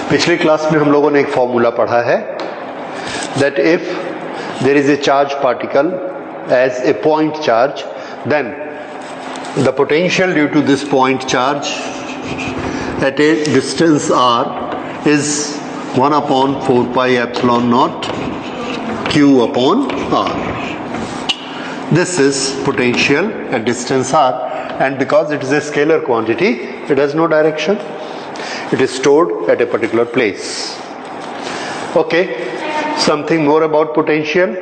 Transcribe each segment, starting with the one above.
पिछली क्लास में हम लोगों ने एक फॉर्मूला पढ़ा है that if there is a charge particle as a point charge, then the potential due to this point charge at a distance r is 1 upon 4 pi epsilon naught q upon r. This is potential at distance r, and because it is a scalar quantity, it has no direction. It is stored at a particular place. Okay, something more about potential.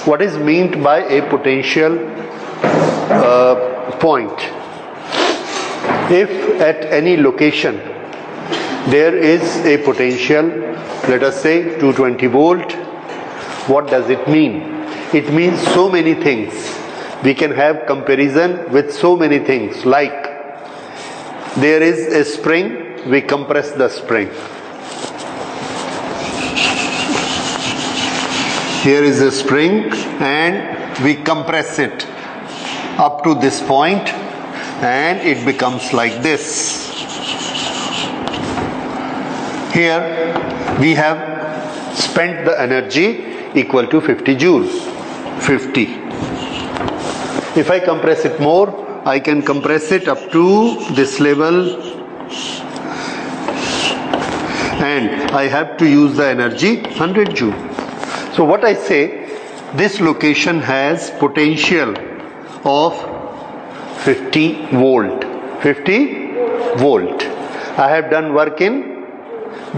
What is meant by a potential point? If at any location there is a potential, let us say 220 volt, what does it mean? It means so many things. We can have comparison with so many things, like there is a spring, we compress the spring. Here is a spring and we compress it up to this point and it becomes like this. Here we have spent the energy equal to 50 joules. 50. If I compress it more, I can compress it up to this level and I have to use the energy 100 joule. So what I say, this location has potential of 50 volt. 50 volt. I have done work in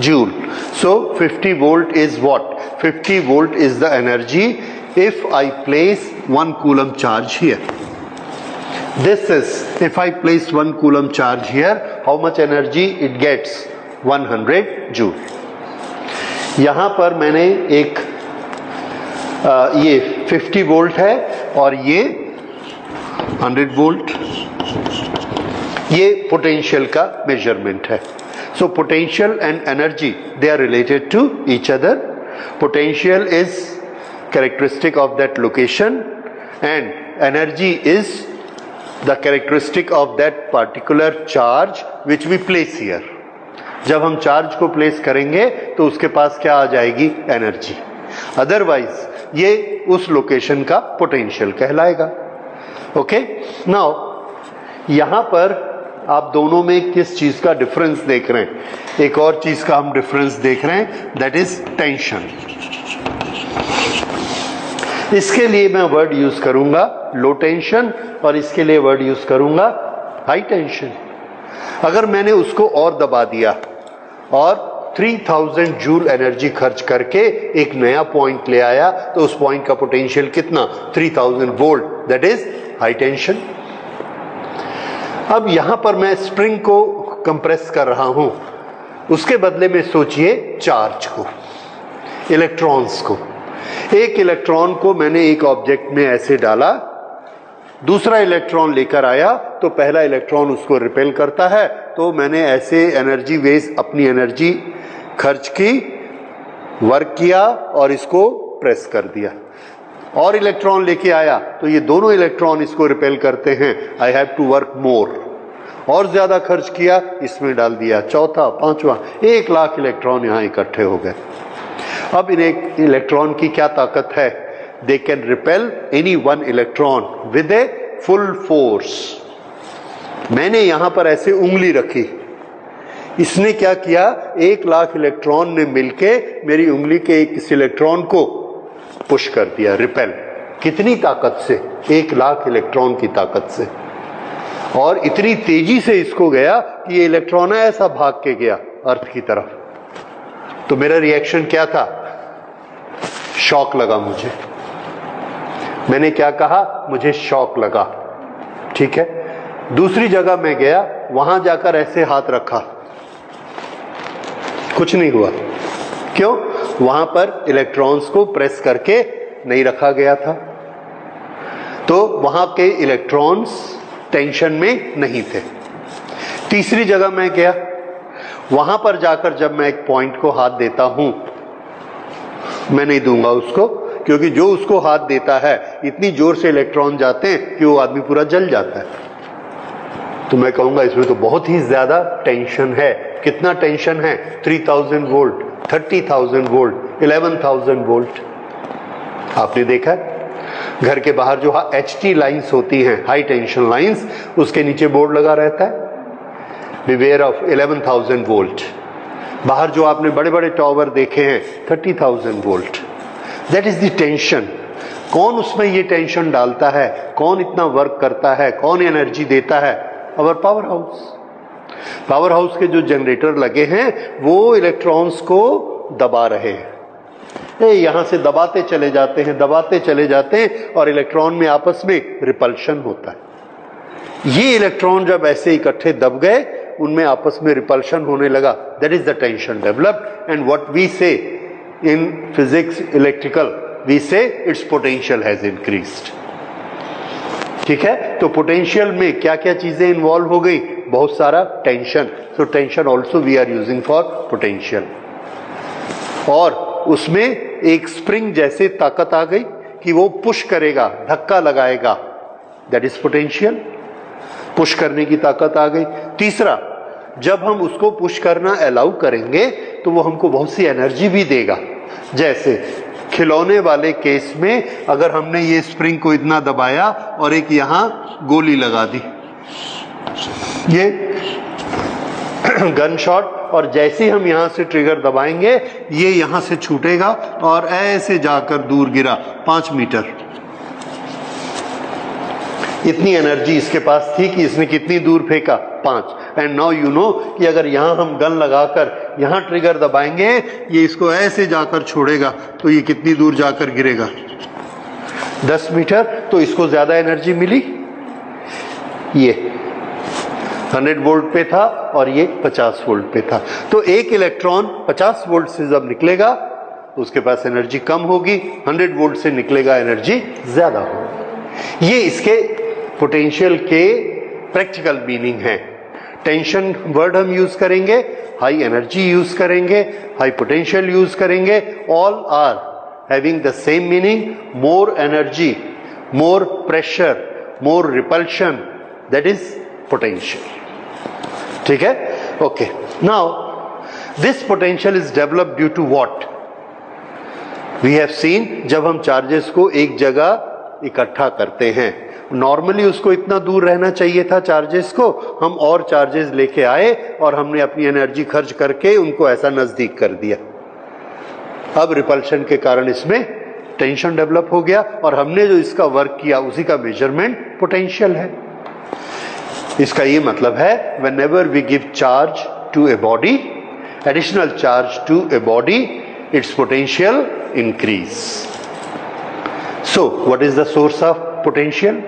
joule. So 50 volt is what? 50 volt is the energy if I place 1 coulomb charge here. This is, if I place 1 coulomb charge here, how much energy it gets? 100 joule. यहाँ पर मैंने एक ये 50 volt है और ये 100 volt, ये potential का मेजरमेंट है. So potential and energy, they are related to each other. Potential is characteristic of that location and energy is the characteristic of that particular charge which we place here. जब हम charge को place करेंगे तो उसके पास क्या आ जाएगी? Energy. Otherwise ये उस लोकेशन का पोटेंशियल कहलाएगा. ओके, नाउ यहां पर आप दोनों में किस चीज का डिफरेंस देख रहे हैं? एक और चीज का हम डिफरेंस देख रहे हैं, दैट इज टेंशन. इसके लिए मैं वर्ड यूज करूंगा लो टेंशन और इसके लिए वर्ड यूज करूंगा हाई टेंशन. अगर मैंने उसको और दबा दिया और 3000 जूल एनर्जी खर्च करके एक नया पॉइंट ले आया तो उस पॉइंट का पोटेंशियल कितना? 3000 volt, that is high tension. अब यहां पर मैं स्प्रिंग को कंप्रेस कर रहा हूं, उसके बदले में सोचिए चार्ज को, इलेक्ट्रॉन्स को. एक इलेक्ट्रॉन को मैंने एक ऑब्जेक्ट में ऐसे डाला, दूसरा इलेक्ट्रॉन लेकर आया तो पहला इलेक्ट्रॉन उसको रिपेल करता है, तो मैंने ऐसे एनर्जी वेस्ट, अपनी एनर्जी खर्च की, वर्क किया और इसको प्रेस कर दिया. और इलेक्ट्रॉन लेके आया तो ये दोनों इलेक्ट्रॉन इसको रिपेल करते हैं. I have to work more, और ज्यादा खर्च किया, इसमें डाल दिया, चौथा, पांचवा, 1 लाख इलेक्ट्रॉन यहां इकट्ठे हो गए. अब इन एक इलेक्ट्रॉन की क्या ताकत है? They can repel any one electron with a full force. मैंने यहां पर ऐसे उंगली रखी, इसने क्या किया? 1 लाख इलेक्ट्रॉन ने मिलके मेरी उंगली के इस इलेक्ट्रॉन को पुश कर दिया, रिपेल. कितनी ताकत से? 1 लाख इलेक्ट्रॉन की ताकत से. और इतनी तेजी से इसको गया कि ये इलेक्ट्रॉन ऐसा भाग के गया अर्थ की तरफ. तो मेरा रिएक्शन क्या था? शॉक लगा मुझे. मैंने क्या कहा? मुझे शॉक लगा. ठीक है. दूसरी जगह मैं गया, वहां जाकर ऐसे हाथ रखा, कुछ नहीं हुआ. क्यों? वहां पर इलेक्ट्रॉन्स को प्रेस करके नहीं रखा गया था, तो वहां के इलेक्ट्रॉन्स टेंशन में नहीं थे. तीसरी जगह मैं गया, वहां पर जाकर जब मैं एक पॉइंट को हाथ देता हूं, मैं नहीं दूंगा उसको, क्योंकि जो उसको हाथ देता है इतनी जोर से इलेक्ट्रॉन जाते हैं कि वो आदमी पूरा जल जाता है. तो मैं कहूंगा इसमें तो बहुत ही ज्यादा टेंशन है। कितना टेंशन है? 3000 वोल्ट, 30,000 वोल्ट, 11,000 वोल्ट। आपने देखा घर के बाहर जो HT लाइंस होती हैं, हाई टेंशन लाइंस, उसके नीचे बोर्ड लगा रहता है बिवेयर ऑफ 11,000 वोल्ट। बाहर जो आपने बड़े बड़े टावर देखे हैं 30,000 volt. That is the tension. कौन उसमें ये टेंशन डालता है? कौन इतना वर्क करता है? कौन एनर्जी देता है? अवर पावर हाउस। पावर हाउस के जो जनरेटर लगे हैं वो इलेक्ट्रॉन्स को दबा रहे हैं। यहां से दबाते चले जाते हैं, दबाते चले जाते हैं, और इलेक्ट्रॉन में आपस में रिपल्शन होता है। ये इलेक्ट्रॉन जब ऐसे इकट्ठे दब गए, उनमें आपस में रिपल्शन होने लगा। That is the tension developed, and what we say in physics electrical, we say its potential has increased. ठीक है, तो पोटेंशियल में क्या क्या चीजें इन्वॉल्व हो गई? बहुत सारा tension. So tension also we are using for potential. और उसमें एक स्प्रिंग जैसे ताकत आ गई कि वो पुश करेगा, धक्का लगाएगा। That is potential. पुश करने की ताकत आ गई। तीसरा, जब हम उसको पुश करना अलाउ करेंगे तो वो हमको बहुत सी एनर्जी भी देगा। जैसे खिलौने वाले केस में अगर हमने ये स्प्रिंग को इतना दबाया और एक यहां गोली लगा दी, ये गन शॉट, और जैसे ही हम यहां से ट्रिगर दबाएंगे ये यहां से छूटेगा और ऐसे जाकर दूर गिरा 5 मीटर। इतनी एनर्जी इसके पास थी कि इसने कितनी दूर फेंका? 5। एंड नाउ यू नो कि अगर यहां हम गन लगाकर यहां ट्रिगर दबाएंगे, ये इसको ऐसे जाकर छोड़ेगा तो ये कितनी दूर जाकर गिरेगा? 10 मीटर। तो इसको ज्यादा एनर्जी मिली। ये 100 वोल्ट पे था और ये 50 वोल्ट पे था। तो एक इलेक्ट्रॉन 50 वोल्ट से जब निकलेगा तो उसके पास एनर्जी कम होगी, 100 वोल्ट से निकलेगा एनर्जी ज्यादा होगी। ये इसके पोटेंशियल के प्रैक्टिकल मीनिंग है। टेंशन वर्ड हम यूज करेंगे, हाई एनर्जी यूज करेंगे, हाई पोटेंशियल यूज करेंगे। All are having the same meaning, more energy, more pressure, more repulsion, that is potential. ठीक है, okay. Now this potential is developed due to what? We have seen, जब हम charges को एक जगह इकट्ठा करते हैं, नॉर्मली उसको इतना दूर रहना चाहिए था चार्जेस को, हम और चार्जेस लेके आए और हमने अपनी एनर्जी खर्च करके उनको ऐसा नजदीक कर दिया। अब रिपल्शन के कारण इसमें टेंशन डेवलप हो गया और हमने जो इसका वर्क किया उसी का मेजरमेंट पोटेंशियल है। इसका ये मतलब है, whenever we give charge to a body, additional charge to a body, its potential increase. So what is the source of potential?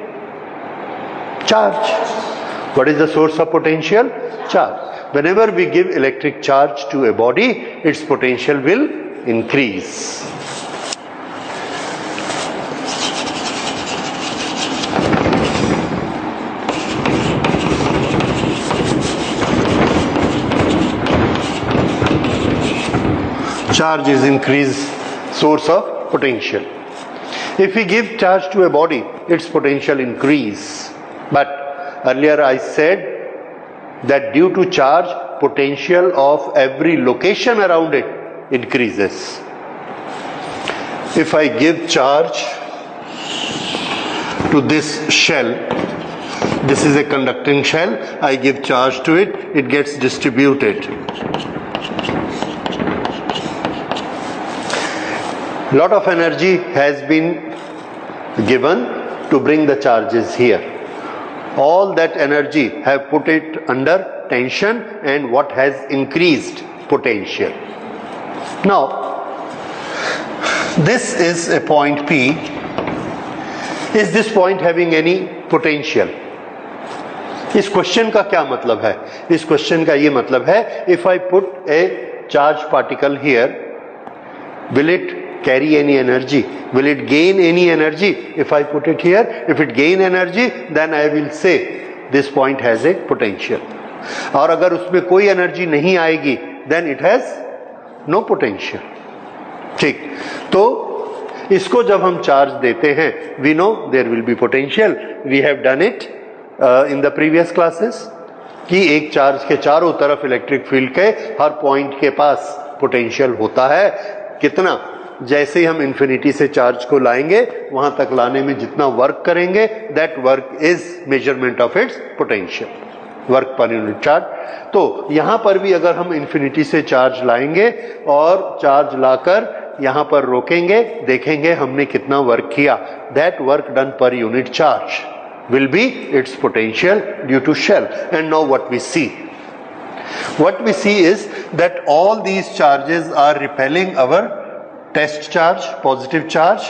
Charge. What is the source of potential? Charge. Whenever we give electric charge to a body, its potential will increase. Charge is increased source of potential. If we give charge to a body, its potential increase. But earlier I said that due to charge, potential of every location around it increases. If I give charge to this shell, this is a conducting shell, I give charge to it, it gets distributed. Lot of energy has been given to bring the charges here. All that energy have put it under tension, and what has increased? Potential. Now, this is a point P. Is this point having any potential? इस question का क्या मतलब है? इस question का ये मतलब है, if I put a charged particle here, will it carry any energy? Will it gain any energy if I put it here? If it gain energy, then I will say this point has a potential. और अगर उसमें कोई energy नहीं आएगी, then it has no potential. ठीक, तो इसको जब हम चार्ज देते हैं, we know there will be potential. We have done it in the previous classes. कि एक चार्ज के चारों तरफ इलेक्ट्रिक फील्ड के हर पॉइंट के पास पोटेंशियल होता है कितना, जैसे ही हम इंफिनिटी से चार्ज को लाएंगे वहां तक लाने में जितना वर्क करेंगे that work is measurement of its potential, work per unit charge. तो यहां पर भी अगर हम इंफिनिटी से चार्ज लाएंगे और चार्ज लाकर यहां पर रोकेंगे, देखेंगे हमने कितना वर्क किया, that work done per unit charge will be its potential due to shell. And now what we see is that all these charges are repelling our test charge, positive charge,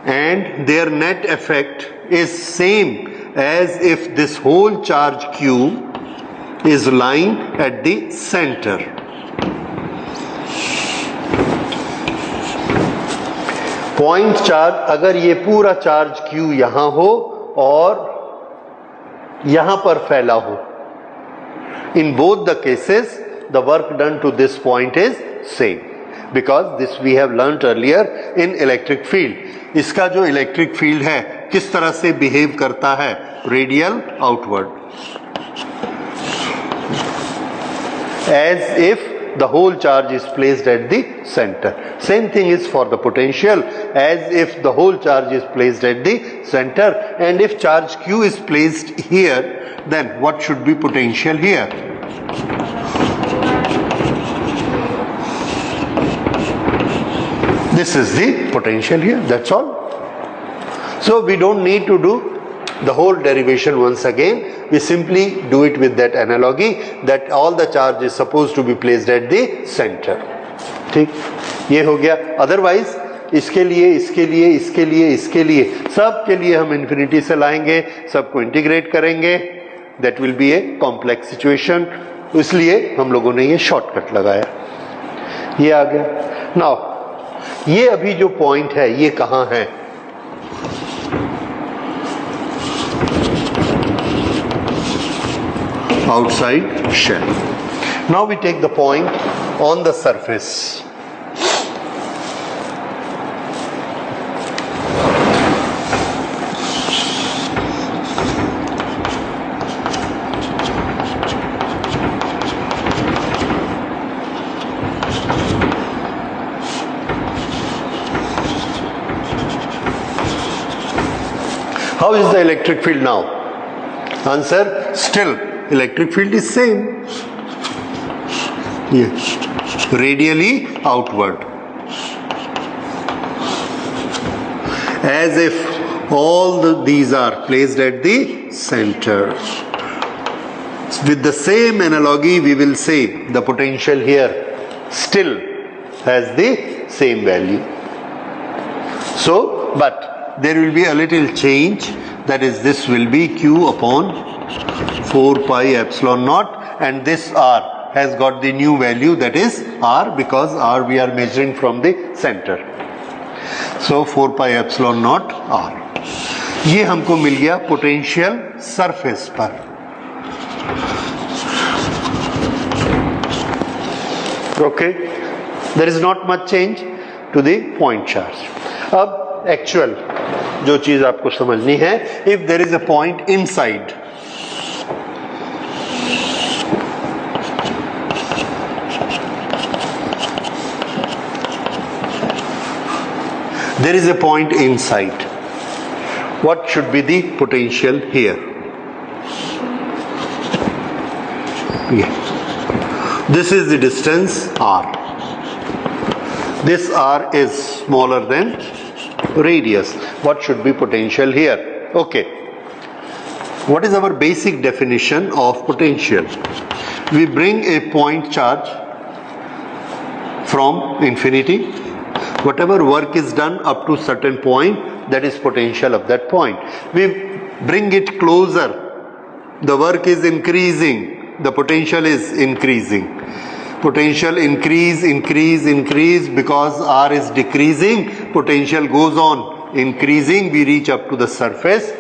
and their net effect is same as if this whole charge q is lying at the center. Point charge, अगर ये पूरा charge q यहां हो और यहां पर फैला हो, in both the cases the work done to this point is same, because this we have learned earlier in electric field. इसका जो इलेक्ट्रिक फील्ड है किस तरह से बिहेव करता है, radial outward, as if the whole charge is placed at the center. Same thing is for the potential, as if the whole charge is placed at the center, and if charge q is placed here, then what should be potential here? This is the potential here, that's all. So we don't need to do the whole derivation once again, we simply do it with that analogy that all the charge is supposed to be placed at the center. ठीक, ये हो गया। Otherwise इसके लिए सब के लिए हम इन्फिनिटी से लाएंगे, सबको इंटीग्रेट करेंगे, that will be a complex situation, इसलिए हम लोगों ने ये शॉर्टकट लगाया, ये आ गया। नाउ ये अभी जो पॉइंट है ये कहाँ है, outside shell. Now we take the point on the surface. How is the electric field now? Answer, still electric field is same, yes, radially outward, as if all these are placed at the center. With the same analogy we will say the potential here still has the same value. So but there will be a little change, that is this will be q upon 4 pi epsilon naught, and this r has got the new value, that is r, because r we are measuring from the center. So 4 pi epsilon naught r, ये हमको मिल गया potential surface पर। Okay, there is not much change to the point charge. अब actual जो चीज आपको समझनी है, if there is a point inside, there is a point inside, what should be the potential here? Yeah. This is the distance r, this r is smaller than radius, what should be potential here? Okay, what is our basic definition of potential? We bring a point charge from infinity, whatever work is done up to certain point, that is potential of that point. We bring it closer, the work is increasing, the potential is increasing, potential increase, because r is decreasing, potential goes on increasing, we reach up to the surface,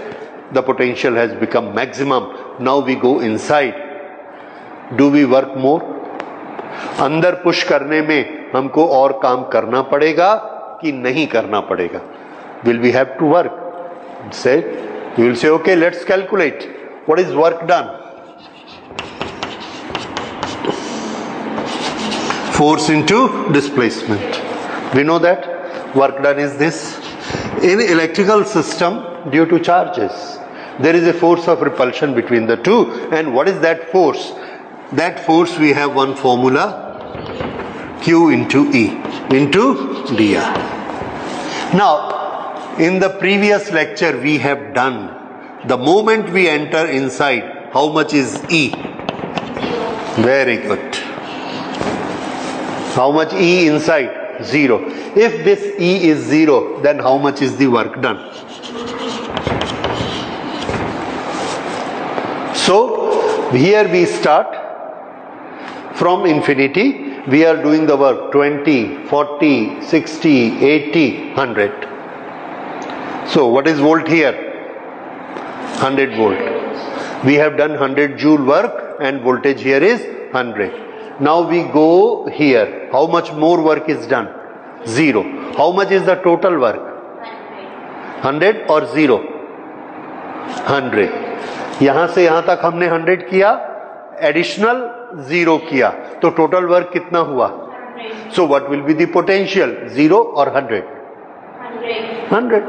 the potential has become maximum. Now we go inside, do we work more? अंदर push करने में हमको और काम करना पड़ेगा कि नहीं करना पड़ेगा? Will we have to work? Say, you will say, okay, let's calculate what is work done. force into displacement. We know that work done is this. In electrical system, due to charges, there is a force of repulsion between the two. And what is that force? That force, we have one formula, Q into E into dr. Now, in the previous lecture we have done, the moment we enter inside, how much is E? Very good. How much E inside? 0. If this E is 0, then how much is the work done? So here we start from infinity. We are doing the work 20, 40, 60, 80, 100. So what is volt here? 100 volt. We have done 100 joule work and voltage here is 100. Now we go here. How much more work is done? 0. How much is the total work? 100 or 0? 100. यहां से यहां तक हमने 100 किया, additional 0 किया, तो total work कितना हुआ? सो what will be the potential? 0 और 100? 100.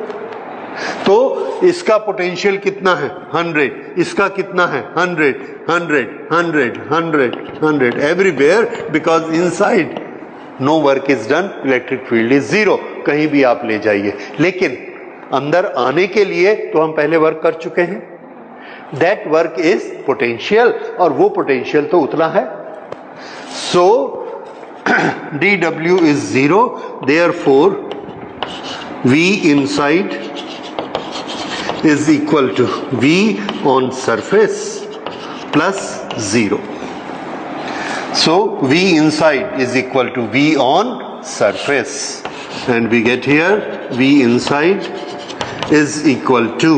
तो इसका पोटेंशियल कितना है? 100. इसका कितना है? 100, 100, 100, 100, 100. Everywhere, because inside no work is done, electric field is 0. कहीं भी आप ले जाइए, लेकिन अंदर आने के लिए तो हम पहले वर्क कर चुके हैं. दैट वर्क इज पोटेंशियल, और वो पोटेंशियल तो उतना है. सो dw is 0, therefore V inside is equal to V on surface plus 0. So V inside is equal to V on surface, and we get here V inside is equal to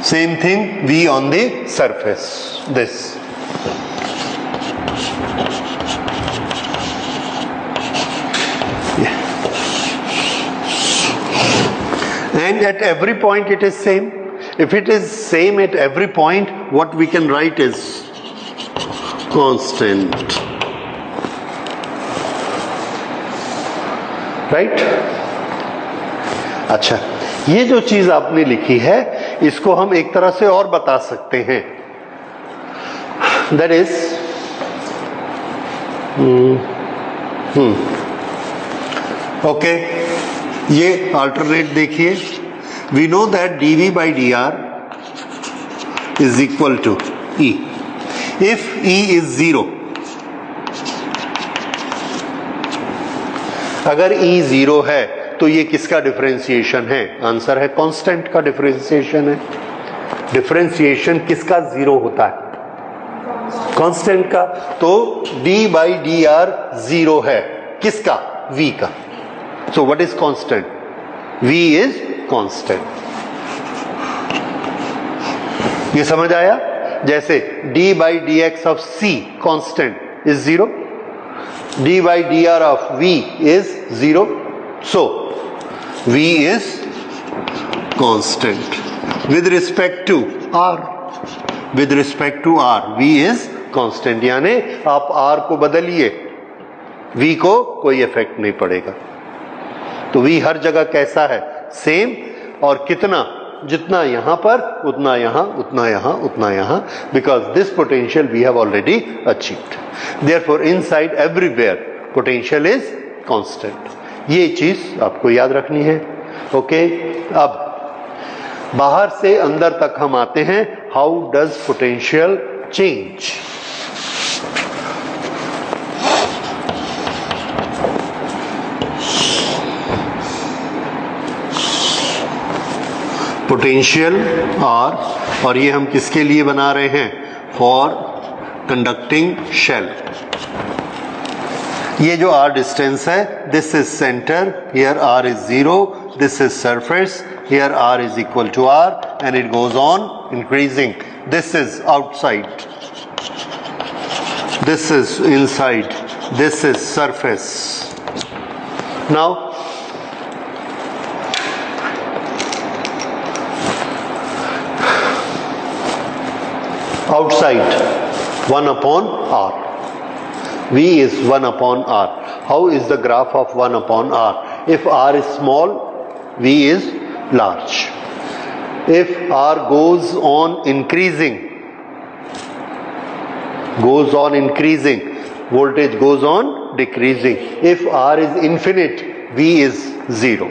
same thing, V on the surface, this. And at every point it is same. If it is same at every point, what we can write is constant. Right? अच्छा, ये जो चीज आपने लिखी है, इसको हम एक तरह से और बता सकते हैं. That is okay. ये अल्टरनेट देखिए. We know that dV by dr is equal to E. If E is 0, अगर E 0 है तो ये किसका डिफरेंशिएशन है? आंसर है कांस्टेंट का डिफरेंशिएशन है. डिफरेंशिएशन किसका 0 होता है? कांस्टेंट का. तो d by dr 0 है. किसका? V का. So what is constant? V is constant. ये समझ आया? जैसे d by dx of C constant is 0, d by dr of V is 0. So V is constant with respect to R. With respect to R, V is constant. यानी आप R को बदलिए, V को कोई इफेक्ट नहीं पड़ेगा. तो V हर जगह कैसा है? सेम. और कितना? जितना यहां पर, उतना यहां, उतना यहां, उतना यहां, because this potential we have already achieved. Therefore inside everywhere potential is constant. ये चीज आपको याद रखनी है. ओके. अब बाहर से अंदर तक हम आते हैं. How does potential change? Potential r, और ये हम किसके लिए बना रहे हैं? For conducting shell. ये जो आर डिस्टेंस है, this is centre, here r is 0, this is surface, here r is equal to r, and it goes on increasing. This is outside, this is inside, this is surface. Now outside 1 upon R. V is 1 upon R. How is the graph of 1 upon R? If R is small, V is large. If R goes on increasing, voltage goes on decreasing. If R is infinite, V is 0.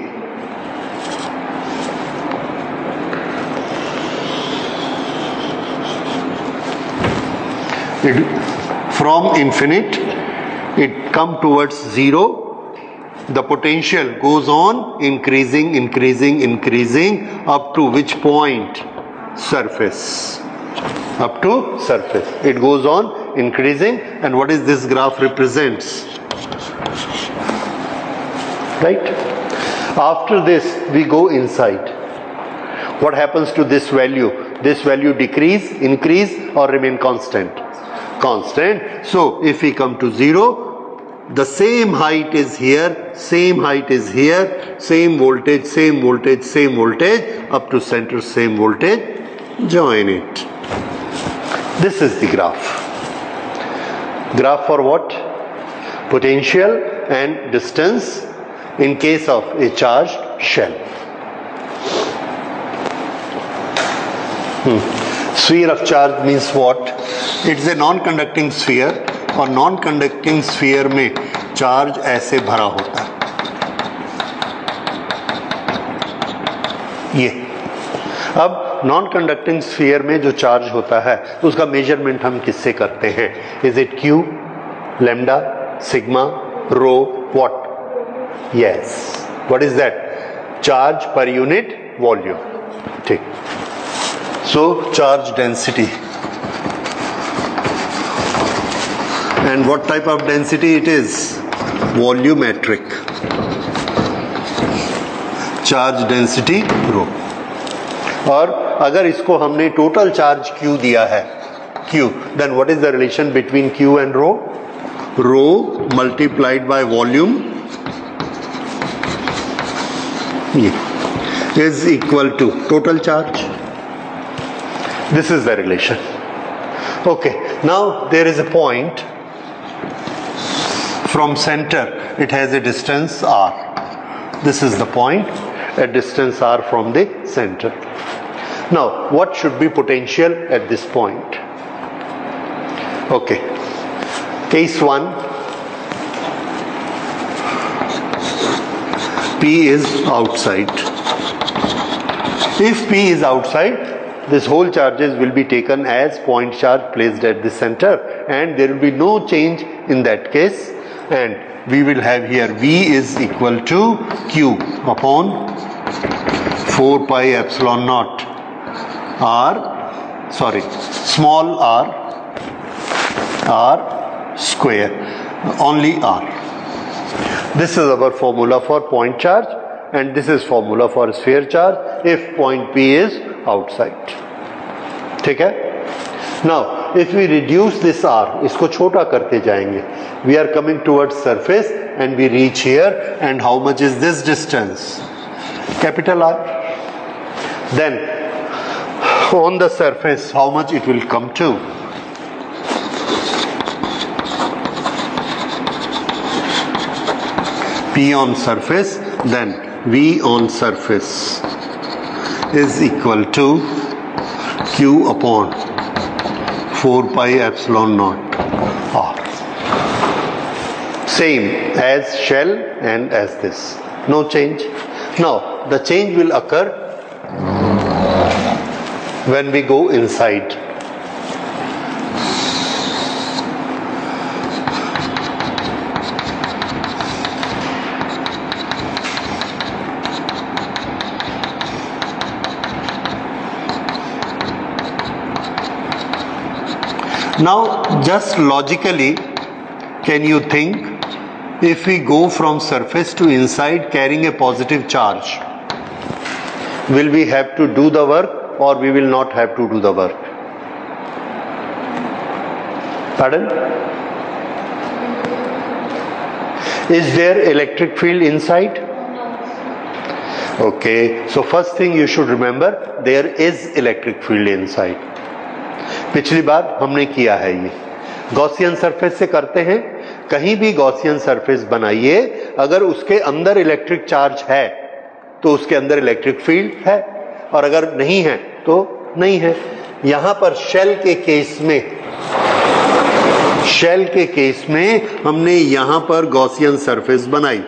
From infinite, it come towards 0. The potential goes on increasing up to which point? Surface. Up to surface. It goes on increasing, and what is this graph represents? Right? After this, we go inside. What happens to this value? This value decrease, increase, or remain constant? Constant. So if we come to 0, the same height is here, same height is here, same voltage, up to center, same voltage, join it. This is the graph. Graph for what? Potential and distance in case of a charged shell. Sphere of charge means what? It's a non-conducting sphere, और non-conducting sphere में charge ऐसे भरा होता है. ये अब non-conducting sphere में जो चार्ज होता है तो उसका मेजरमेंट हम किससे करते हैं? Is it Q, lambda, sigma, rho, what? Yes. What is that? Charge per unit volume. ठीक. So charge density. And what type of density it is? Volumetric. Charge density rho. और अगर इसको हमने टोटल चार्ज Q दिया है, Q, then what is the relation between Q and rho? Rho multiplied by volume is equal to total charge. This is the relation. Okay, now there is a point. From center, it has a distance R. This is the point, a distance R from the center. Now, what should be potential at this point? Okay, case 1, P is outside. If P is outside, this whole charges will be taken as point charge placed at the center, and there will be no change in that case, and we will have here V is equal to Q upon 4 pi epsilon naught small r square, only R. This is our formula for point charge, and this is formula for sphere charge if point P is outside. ठीक है? Now, if we reduce this R, इसको छोटा करते जाएंगे, we are coming towards surface and we reach here, and how much is this distance? Capital R. Then, on the surface, how much it will come to? P on surface, then V on surface is equal to Q upon 4 pi epsilon naught R. Same as shell and as this. No change. Now, the change will occur when we go inside. Now, just logically, can you think, if we go from surface to inside carrying a positive charge, will we have to do the work or we will not have to do the work? Pardon? Is there electric field inside? Okay, so first thing you should remember, there is electric field inside. पिछली बार हमने किया है ये, Gaussian surface से करते हैं, कहीं भी गॉसियन सरफेस बनाइए, अगर उसके अंदर इलेक्ट्रिक चार्ज है तो उसके अंदर इलेक्ट्रिक फील्ड है, और अगर नहीं है तो नहीं है। यहां पर शेल के केस में हमने यहां पर गॉसियन सरफेस बनाई।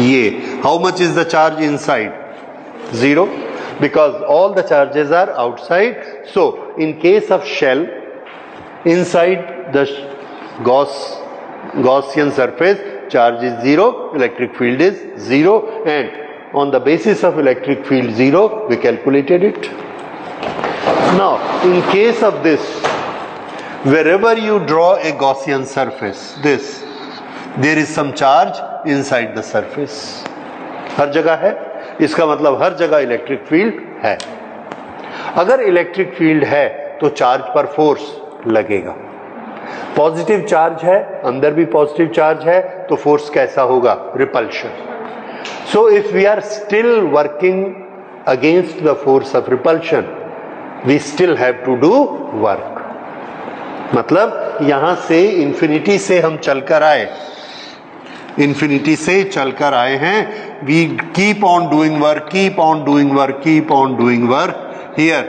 ये how much is the charge inside? 0, because all the charges are outside. So in case of shell, inside the Gaussian surface, charge is 0, electric field is 0, and on the basis of electric field 0, we calculated it. Now, in case of this, wherever you draw a Gaussian surface, there is some charge inside the surface. हर जगह है, इसका मतलब हर जगह electric field है। अगर electric field है तो charge पर फोर्स लगेगा। पॉजिटिव चार्ज है, अंदर भी पॉजिटिव चार्ज है, तो फोर्स कैसा होगा? Repulsion. So if we are still working against the force of repulsion, we still have to do work. मतलब यहां से इंफिनिटी से हम चलकर आए, इंफिनिटी से चलकर आए हैं। We keep on doing work, keep on doing work, keep on doing work. Here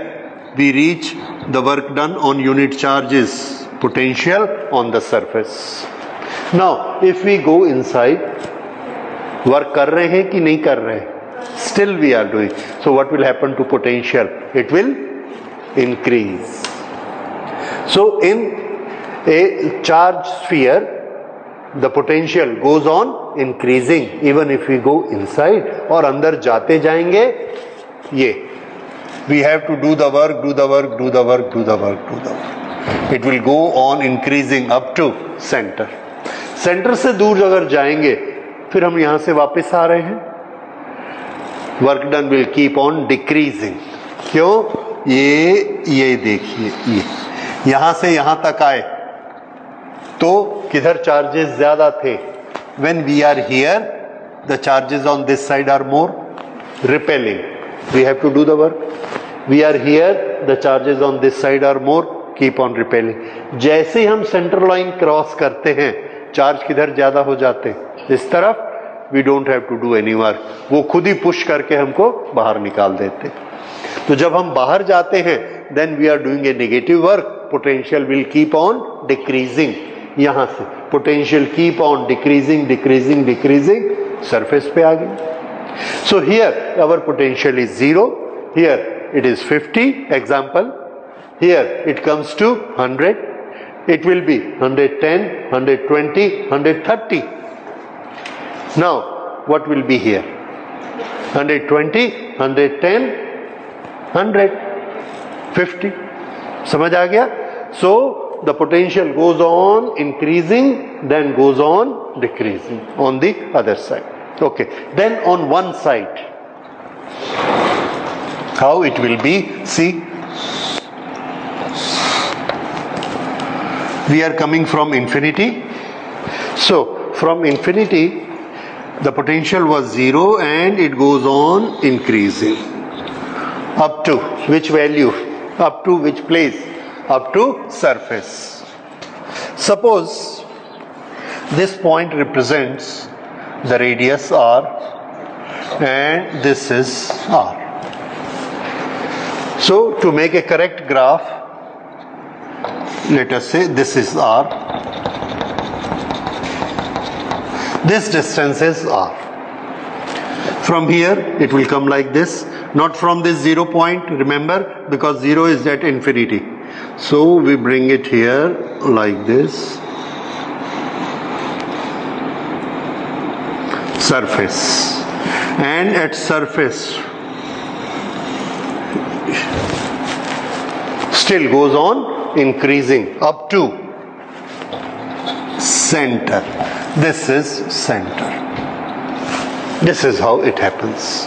we reach the work done on unit charges, potential on the surface. Now if we go inside, work कर रहे हैं कि नहीं कर रहे हैं? Still we are doing. So what will happen to potential? It will increase. So in a charged sphere, the potential goes on increasing even if we go inside, और अंदर जाते जाएंगे। ये we have to do the work, do the work, do the work, do the work, do the work. It will go on increasing up to center. Centre से दूर अगर जाएंगे फिर हम यहां से वापस आ रहे हैं, work done will keep on decreasing. क्यों? ये देखिए, ये यहां से यहां तक आए तो किधर चार्जेस ज्यादा थे? When we are here, the charges on this side are more repelling, we have to do the work. We are here, the charges on this side are more, keep on repelling. जैसे हम centre line cross करते हैं, charge किधर ज्यादा हो जाते हैं? इस तरफ। We don't have to do any work, वो खुद ही पुश करके हमको बाहर निकाल देते। तो जब हम बाहर जाते हैं, then we are doing a negative work, potential will keep on decreasing. यहां से potential keep on decreasing, decreasing, decreasing, surface पे आ गई। So here our potential is 0, here it is 50 example, here it comes to 100, it will be 110, 120, 130. Now what will be here? 120, 110, 150. समझ आ गया? So the potential goes on increasing, then goes on decreasing on the other side. Okay, then on one side how it will be? See, we are coming from infinity. So from infinity the potential was 0 and it goes on increasing up to which value? Up to which place? Up to surface. Suppose this point represents the radius r and this is r. So to make a correct graph, let us say this is r, this distance is r. From here it will come like this, not from this 0 point, remember, because 0 is at infinity. So we bring it here like this, surface, and at surface still goes on increasing up to center. This is center. This is how it happens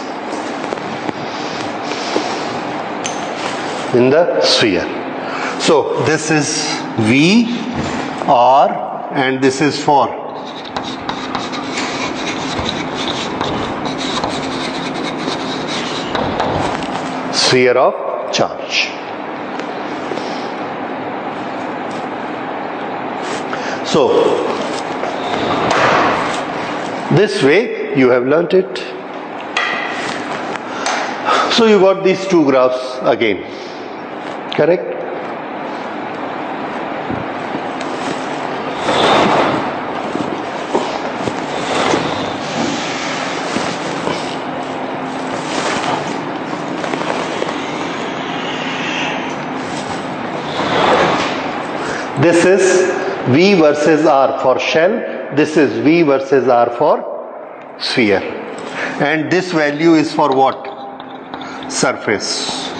in the sphere. So this is V, R, and this is for sphere of charge. So this way you have learnt it. So you got these two graphs again, correct? This is V versus R for shell, this is V versus R for sphere, and this value is for what? Surface,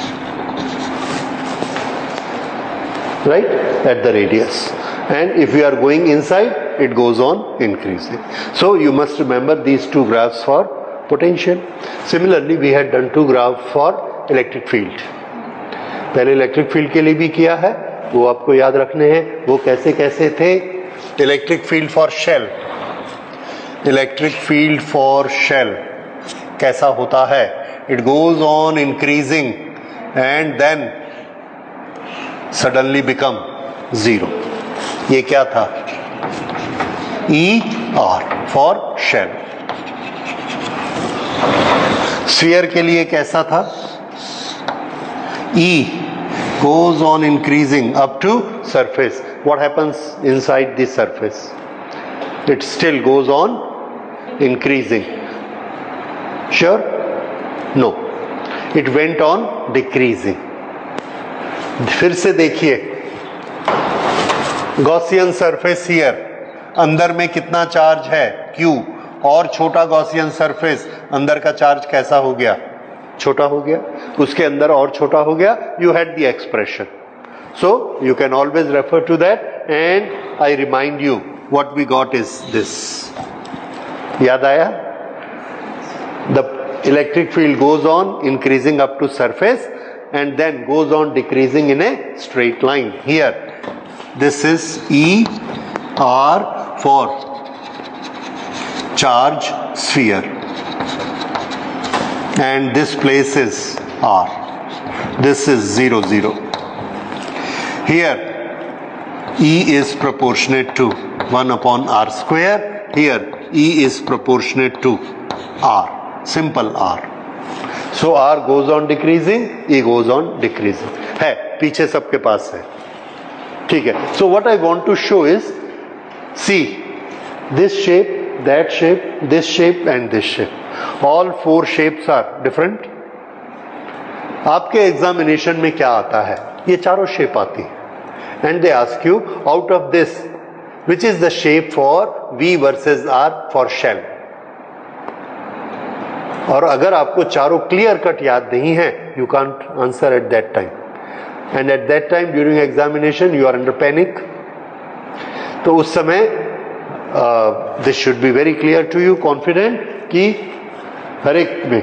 right, at the radius. And if we are going inside, it goes on increasing. So you must remember these two graphs for potential. Similarly, we had done two graphs for electric field. पहले electric field के लिए भी किया है, वो आपको याद रखने हैं. वो कैसे कैसे थे? Electric field for shell, electric field for shell कैसा होता है? It goes on increasing and then suddenly become zero. ये क्या था? ER for shell. स्फीयर के लिए कैसा था? E goes on increasing up to surface. What happens inside the surface? It still goes on increasing. Sure? No. It went on decreasing. फिर से देखिए, गॉसियन सरफेस हियर, अंदर में कितना चार्ज है? Q. और छोटा गॉसियन सरफेस, अंदर का चार्ज कैसा हो गया? छोटा हो गया. उसके अंदर और छोटा हो गया. You had the expression. So you can always refer to that, and I remind you what we got is this. याद आया? The electric field goes on increasing up to surface and then goes on decreasing in a straight line. Here this is ER for charge sphere, and this place is R. This is 0 0. Here E is proportionate to 1 upon R square. Here E is proportionate to R, simple R. So R goes on decreasing, E goes on decreasing. है, पीछे सबके पास है, ठीक है. So what I want to show is, see this shape, that shape, this shape and this shape. All four shapes are different. आपके examination में क्या आता है? ये चारों शेप आती है. And they ask you, out of this, which is the shape for V versus R for shell? और अगर आपको चारों क्लियर कट याद नहीं है, you can't answer at that time. And at that time during examination you are under panic. तो उस समय this should be very clear to you, confident कि हर एक में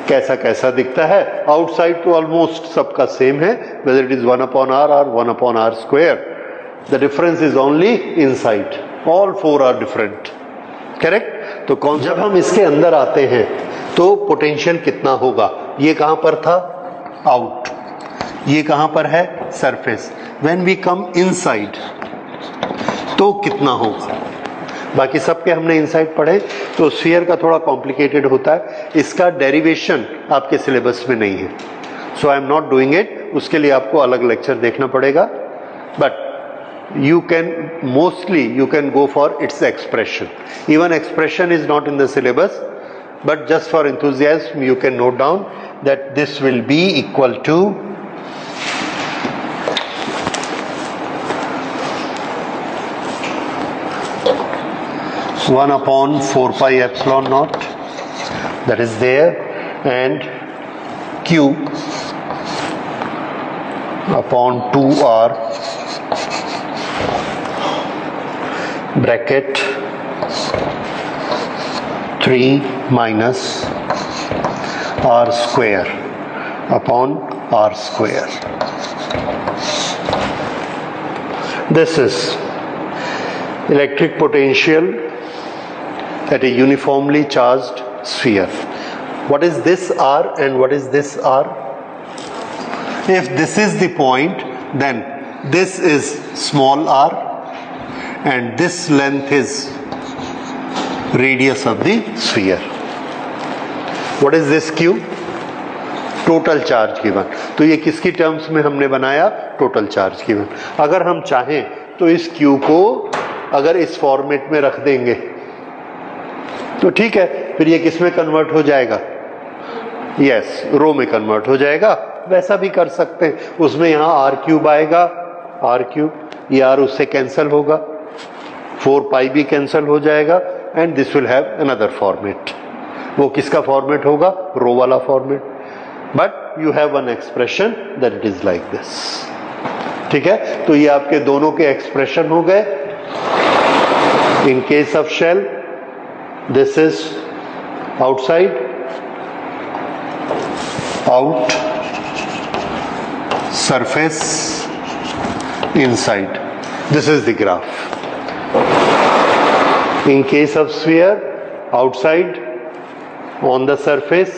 कैसा कैसा दिखता है. आउटसाइड तो ऑलमोस्ट सबका सेम है, whether it is 1 upon R or 1 upon R square. The difference is only inside. All four are different. Correct? तो कौन, जब हम इसके अंदर आते हैं तो पोटेंशियल कितना होगा? ये कहां पर था? आउट. ये कहां पर है? Surface. When we come inside तो कितना होगा? बाकी सबके हमने इनसाइड पढ़े, तो स्फीयर का थोड़ा कॉम्प्लिकेटेड होता है. इसका डेरिवेशन आपके सिलेबस में नहीं है, so I am not doing it. उसके लिए आपको अलग लेक्चर देखना पड़ेगा. But you can mostly you can go for its expression. Even expression is not in the syllabus, but just for enthusiasm you can note down that this will be equal to 1 upon 4 pi epsilon naught, that is there, and Q upon 2R bracket 3 minus R square upon R square. This is electric potential at a uniformly charged sphere. What is this R and what is this R? If this is the point, then this is small r and this length is radius of the sphere. What is this Q? Total charge given. तो ये किसकी terms में हमने बनाया? Total charge given. अगर हम चाहें तो इस Q को अगर इस फॉर्मेट में रख देंगे तो ठीक है, फिर ये किस में कन्वर्ट हो जाएगा? यस, रो में कन्वर्ट हो जाएगा. वैसा भी कर सकते हैं, उसमें यहाँ आर क्यूब आएगा, आर क्यूब, ये आर उससे कैंसिल होगा, 4 पाई भी कैंसिल हो जाएगा, and this will have another format. वो किसका फॉर्मेट होगा? रो वाला format. But you have one expression that it is like this. ठीक है, तो ये आपके दोनों के एक्सप्रेशन हो गए. In case of shell this is outside, out, surface, inside. This is the graph. In case of sphere, outside, on the surface,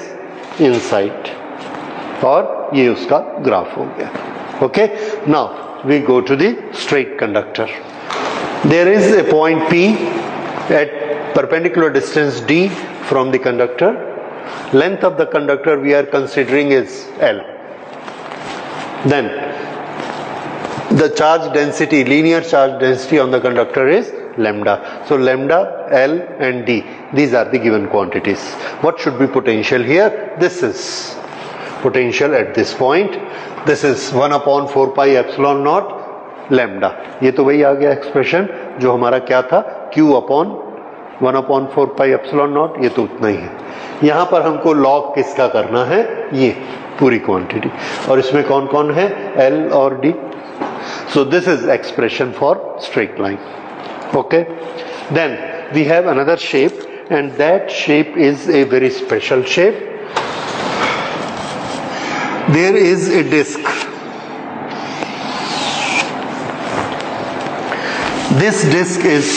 inside. और ये उसका ग्राफ हो गया. Okay? Now we go to the straight conductor. There is a point P at perpendicular distance D from the conductor. Length of the conductor we are considering is L. Then the charge density, linear charge density on the conductor is lambda. So lambda, L and D, these are the given quantities. What should be potential here? This is potential at this point. This is 1 upon 4 pi epsilon naught lambda. ये तो वही आ गया expression जो हमारा क्या था? Q upon 1 upon 4 pi epsilon naught. ये तो उतना ही है. यहाँ पर हमको log किसका करना है? ये पूरी क्वांटिटी. और इसमें कौन कौन है? L और D. So this is expression for straight line. Okay. Then we have another shape, and that shape is a very special shape. There is a disk. This disk is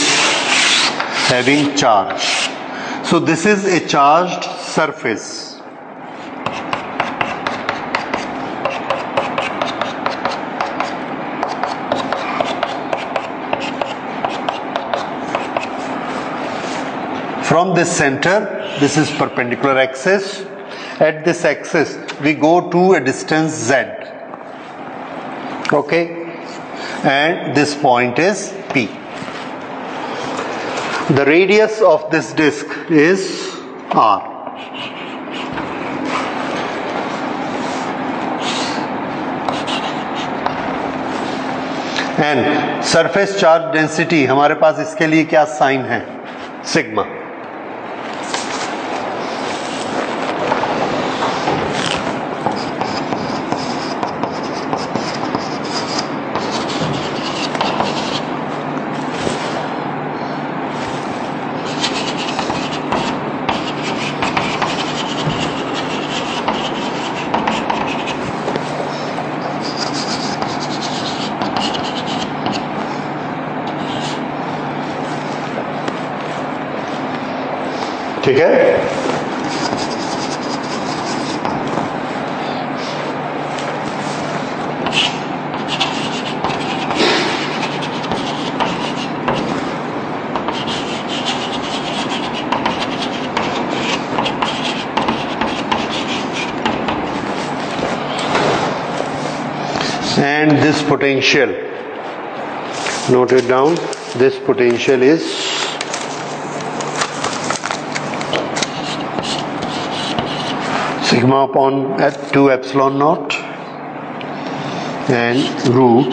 having charge. So this is a charged surface. From this center, this is perpendicular axis. At this axis, we go to a distance Z. Okay, and this point is P. The radius of this disk is R. And surface charge density हमारे पास इसके लिए क्या sign है? Sigma. ठीक है. And this potential, note it down, this potential is sigma upon 2 epsilon naught and root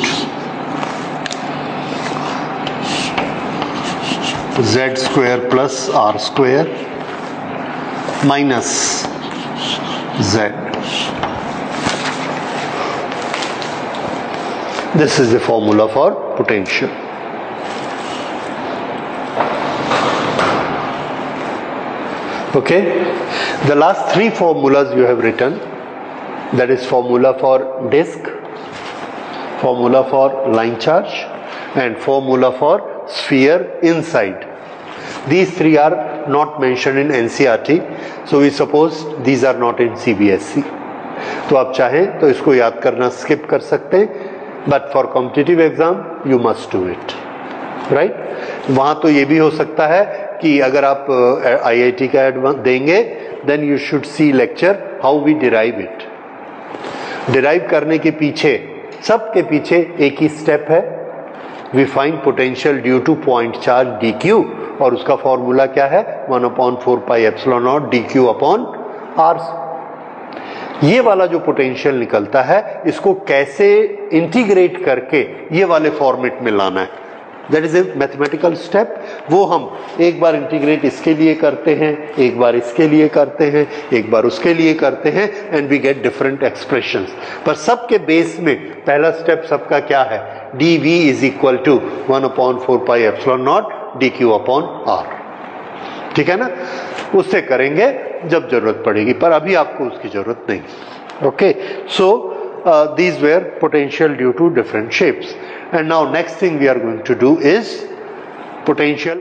z square plus r square minus z. This is the formula for potential. Okay, the last three formulas you have written, that is formula for disk, formula for line charge, and formula for sphere inside. These three are not mentioned in NCERT, so we suppose these are not in CBSE. तो आप चाहें तो इसको याद करना skip कर सकते हैं, but for competitive exam you must do it, right? वहां तो ये भी हो सकता है कि अगर आप IIT का एडवांस देंगे, then you should see lecture how we derive it. Derive करने के पीछे, सबके पीछे एक ही स्टेप है, we find potential due to point charge dq, और उसका फॉर्मूला क्या है, 1/4πε0 dq अपॉन r। ये वाला जो पोटेंशियल निकलता है, इसको कैसे इंटीग्रेट करके ये वाले फॉर्मेट में लाना है, that is a mathematical step. वो हम एक बार इंटीग्रेट इसके लिए करते हैं, एक बार इसके लिए करते हैं, एक बार उसके लिए करते हैं, and we get different expressions. पर सबके बेस में पहला स्टेप सबका क्या है, dv is equal to 1/4πε0 dq upon r। ठीक है ना, उससे करेंगे जब जरूरत पड़ेगी, पर अभी आपको उसकी जरूरत नहीं। Okay, so these were potential due to different shapes, and now next thing we are going to do is potential